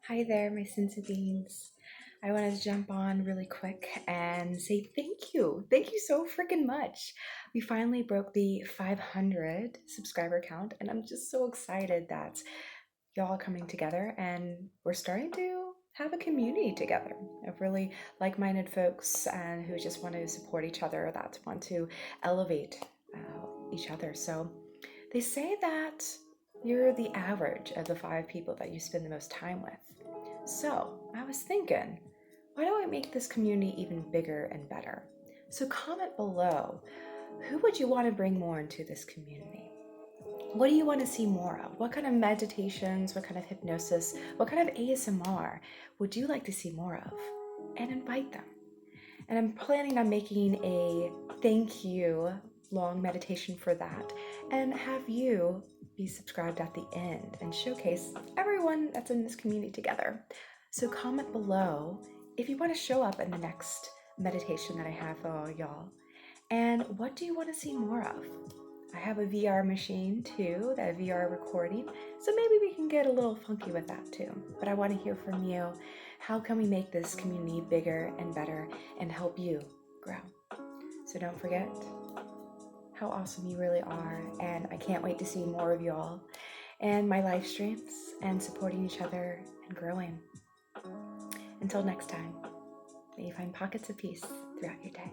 Hi there, my sense of beings. I wanted to jump on really quick and say thank you. Thank you so freaking much. We finally broke the 500 subscriber count, and I'm just so excited that y'all are coming together and we're starting to have a community together of really like-minded folks and who just want to support each other, that want to elevate each other. So they say that you're the average of the 5 people that you spend the most time with. So I was thinking, why don't we make this community even bigger and better? So comment below, who would you want to bring more into this community? What do you want to see more of? What kind of meditations, what kind of hypnosis, what kind of ASMR would you like to see more of? And invite them. And I'm planning on making a thank you long meditation for that and have you be subscribed at the end and showcase everyone that's in this community together. So comment below if you want to show up in the next meditation that I have for y'all. And what do you want to see more of? I have a VR machine too, that VR recording, so maybe we can get a little funky with that too. But I want to hear from you. How can we make this community bigger and better and help you grow? So don't forget how awesome you really are, and I can't wait to see more of y'all and my live streams and supporting each other and growing. Until next time, may you find pockets of peace throughout your day.